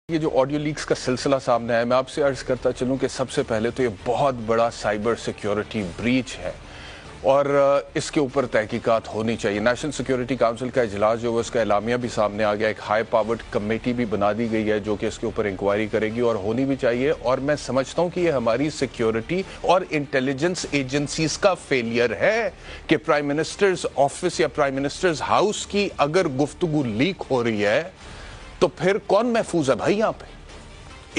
یہ جو audio leaks کا سلسلہ سامنے آیا، میں آپ سے عرض کرتا چلوں کہ سب سے پہلے تو یہ بہت بڑا سائبر سیکیورٹی بریچ ہے اور اس کے اوپر تحقیقات ہونی چاہیے۔ نیشنل سیکیورٹی کونسل کا اجلاس جو ہے اس کا اعلامیہ بھی سامنے آ گیا، ایک ہائی پاورڈ کمیٹی بھی بنا دی گئی ہے جو کہ اس کے اوپر انکوائری کرے گی اور ہونی بھی چاہیے۔ اور میں سمجھتا ہوں کہ یہ ہماری سیکیورٹی اور انٹیلیجنس ایجنسیز کا فیلئر ہے کہ پرائم منسٹرز آفس یا پرائم منسٹرز ہاؤس کی اگر گفتگو لیک ہو رہی ہے تو پھر کون محفوظ ہے بھائی یہاں پہ؟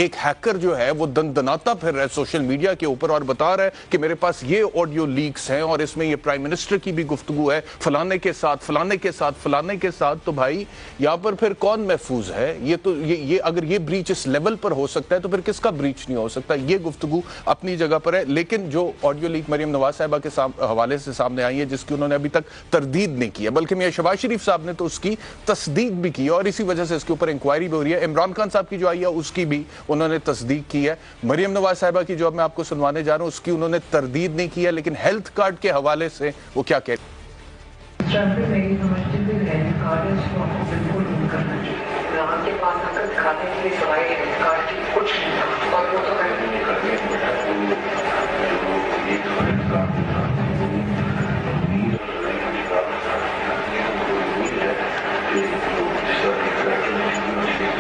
ایک ہیکر جو ہے وہ دندناتا پھر رہا ہے سوشل میڈیا کے اوپر اور بتا رہا ہے کہ میرے پاس یہ آڈیو لیکس ہیں اور اس میں یہ پرائم منسٹر کی بھی گفتگو ہے فلانے کے ساتھ فلانے کے ساتھ فلانے کے ساتھ۔ تو بھائی یہاں پر پھر کون محفوظ ہے؟ یہ اگر یہ بریچ اس لیول پر ہو سکتا ہے تو پھر کس کا بریچ نہیں ہو سکتا؟ یہ گفتگو اپنی جگہ پر ہے، لیکن جو آڈیو لیک مریم نواز صاحبہ کے حوالے سے سامنے آئی ہے جس کی انہوں نے ابھی تک تردید نہیں کی ہے، بلکہ میاں شہباز شریف صاحب نے تو اس کی تصدیق بھی کی ہے اور اسی وجہ سے اس کے اوپر انکوائری بھی ہو رہی ہے۔ عمران خان صاحب کی جو آئی ہے اس کی بھی انہوں نے تصدیق کی ہے۔ مریم نواز صاحبہ کی جو اب میں آپ کو سنوانے جا رہا ہوں اس کی انہوں نے تردید نہیں کی ہے، لیکن ہیلتھ کارڈ کے حوالے سے وہ کیا کہتے ہیں؟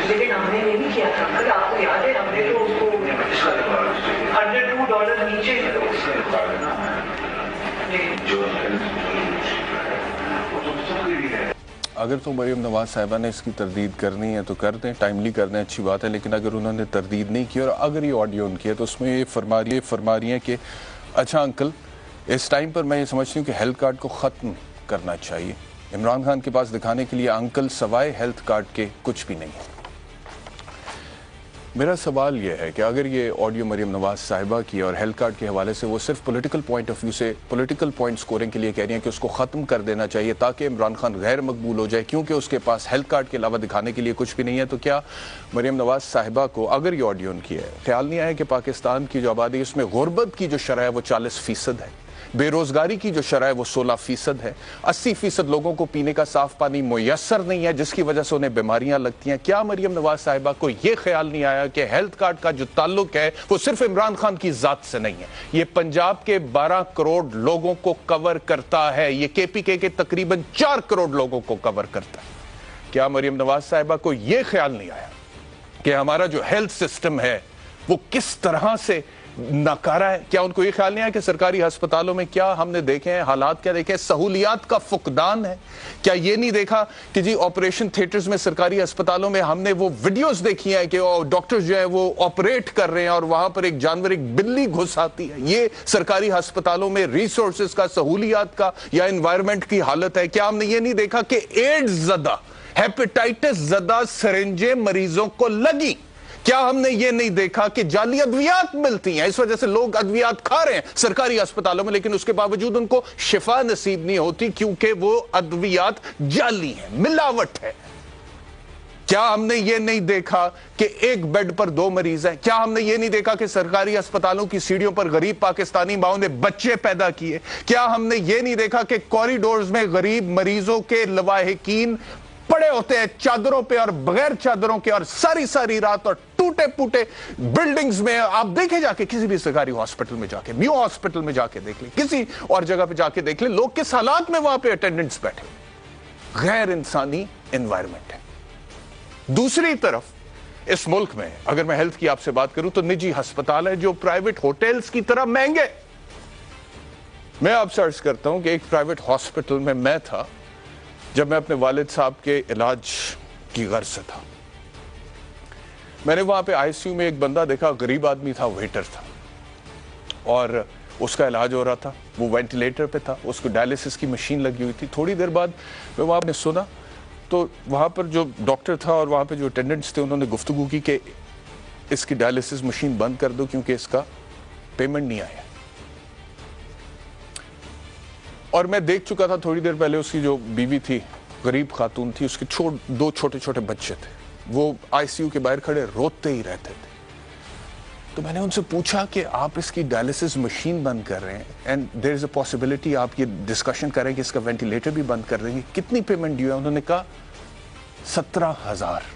لیکن ہم نے نہیں کیا تھا، اگر آپ کو یاد ہے ہم نے تو اس کو $102 نیچے اگر تو مریم نواز صاحبہ نے اس کی تردید کرنی ہے تو کر دیں، ٹائملی کر دیں، اچھی بات ہے، لیکن اگر انہوں نے تردید نہیں کی اور اگر یہ آڈیو ان کی ہے تو اس میں یہ فرما رہی ہیں کہ اچھا انکل اس ٹائم پر میں یہ سمجھتی ہوں کہ ہیلتھ کارڈ کو ختم کرنا چاہیے۔ عمران خان کے پاس دکھانے کے لیے انکل سوائے ہیلتھ کارڈ کے کچھ بھی نہیں ہے۔ میرا سوال یہ ہے کہ اگر یہ آڈیو مریم نواز صاحبہ کی اور ہیلتھ کارڈ کے حوالے سے وہ صرف پولیٹیکل پوائنٹ آف ویو سے پولیٹیکل پوائنٹ سکورنگ کے لیے کہہ رہی ہیں کہ اس کو ختم کر دینا چاہیے تاکہ عمران خان غیر مقبول ہو جائے کیونکہ اس کے پاس ہیلتھ کارڈ کے علاوہ دکھانے کے لیے کچھ بھی نہیں ہے، تو کیا مریم نواز صاحبہ کو اگر یہ آڈیو ان کی ہے خیال نہیں آیا کہ پاکستان کی جو آبادی اس میں غربت کی جو شرح ہے وہ 40% ہے، بے روزگاری کی جو شرح ہے وہ 16% ہے، 80% لوگوں کو پینے کا صاف پانی میسر نہیں ہے جس کی وجہ سے انہیں بیماریاں لگتی ہیں؟ کیا مریم نواز صاحبہ کو یہ خیال نہیں آیا کہ ہیلتھ کارڈ کا جو تعلق ہے وہ صرف عمران خان کی ذات سے نہیں ہے، یہ پنجاب کے 12 کروڑ لوگوں کو کور کرتا ہے، یہ کے پی کے تقریباً 4 کروڑ لوگوں کو کور کرتا ہے؟ کیا مریم نواز صاحبہ کو یہ خیال نہیں آیا کہ ہمارا جو ہیلتھ سسٹم ہے وہ کس طرح سے ناکارہ ہے؟ کیا ان کو یہ خیال نہیں ہے کہ سرکاری ہسپتالوں میں کیا ہم نے دیکھے ہیں حالات، کیا دیکھے ہیں سہولیات کا فقدان ہے؟ کیا یہ نہیں دیکھا کہ جی آپریشن تھیٹرز میں سرکاری ہسپتالوں میں ہم نے وہ ویڈیوز دیکھی ہیں کہ ڈاکٹر جو ہیں وہ آپریٹ کر رہے ہیں اور وہاں پر ایک جانور ایک بلی گھس آتی ہے؟ یہ سرکاری ہسپتالوں میں ریسورسز کا، سہولیات کا یا انوائرمنٹ کی حالت ہے؟ کیا ہم نے یہ نہیں دیکھا کہ ایڈز زدہ، ہیپیٹائٹس زدہ سرنجیں مریضوں کو لگی؟ کیا ہم نے یہ نہیں دیکھا کہ جعلی ادویات ملتی ہیں، اس وجہ سے لوگ ادویات کھا رہے ہیں سرکاری ہسپتالوں میں لیکن اس کے باوجود ان کو شفا نصیب نہیں ہوتی کیونکہ وہ ادویات جعلی ہیں، ملاوٹ ہے؟ کیا ہم نے یہ نہیں دیکھا کہ ایک بیڈ پر 2 مریض ہیں؟ کیا ہم نے یہ نہیں دیکھا کہ سرکاری ہسپتالوں کی سیڑھیوں پر غریب پاکستانی ماؤں نے بچے پیدا کیے؟ کیا ہم نے یہ نہیں دیکھا کہ کوریڈورز میں غریب مریضوں کے لواحقین پڑے ہوتے ہیں چادروں پہ اور بغیر چادروں کے اور ساری رات اور ٹوٹے پوٹے بلڈنگز میں؟ آپ دیکھیں جا کے کسی بھی سرکاری ہاسپٹل میں جا کے، میو ہاسپٹل میں جا کے دیکھ لیں، کسی اور جگہ پہ جا کے دیکھ لیں، لوگ کس حالات میں وہاں پہ اٹینڈنٹس بیٹھے، غیر انسانی انوائرمنٹ ہے۔ دوسری طرف اس ملک میں اگر میں ہیلتھ کی آپ سے بات کروں تو نجی ہسپتال ہے جو پرائیویٹ ہوٹلز کی طرح مہنگے۔ میں آپ سے عرض کرتا ہوں کہ ایک پرائیویٹ ہاسپٹل میں میں تھا جب میں اپنے والد صاحب کے علاج کی غرض سے تھا، میں نے وہاں پہ آئی سی یو میں ایک بندہ دیکھا، غریب آدمی تھا، ویٹر تھا اور اس کا علاج ہو رہا تھا، وہ وینٹیلیٹر پہ تھا، اس کو ڈائلیسس کی مشین لگی ہوئی تھی۔ تھوڑی دیر بعد میں وہاں نے سنا تو وہاں پر جو ڈاکٹر تھا اور وہاں پہ جو اٹینڈنٹس تھے انہوں نے گفتگو کی کہ اس کی ڈائلیسس مشین بند کر دو کیونکہ اس کا پیمنٹ نہیں آیا۔ اور میں دیکھ چکا تھا تھوڑی دیر پہلے اس کی جو بیوی تھی، غریب خاتون تھی، اس کے 2 چھوٹے بچے تھے، وہ آئی سی یو کے باہر کھڑے روتے ہی رہتے تھے۔ تو میں نے ان سے پوچھا کہ آپ اس کی ڈائلیسس مشین بند کر رہے ہیں and there is a possibility آپ یہ ڈسکشن کریں کہ اس کا وینٹیلیٹر بھی بند کر دیں گے، کتنی پیمنٹ ڈیو ہے؟ انہوں نے کہا 17,000۔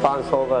500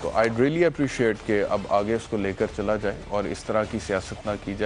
تو آئی ریئلی اپریشیٹ کہ اب آگے اس کو لے کر چلا جائے اور اس طرح کی سیاست نہ کی جائے.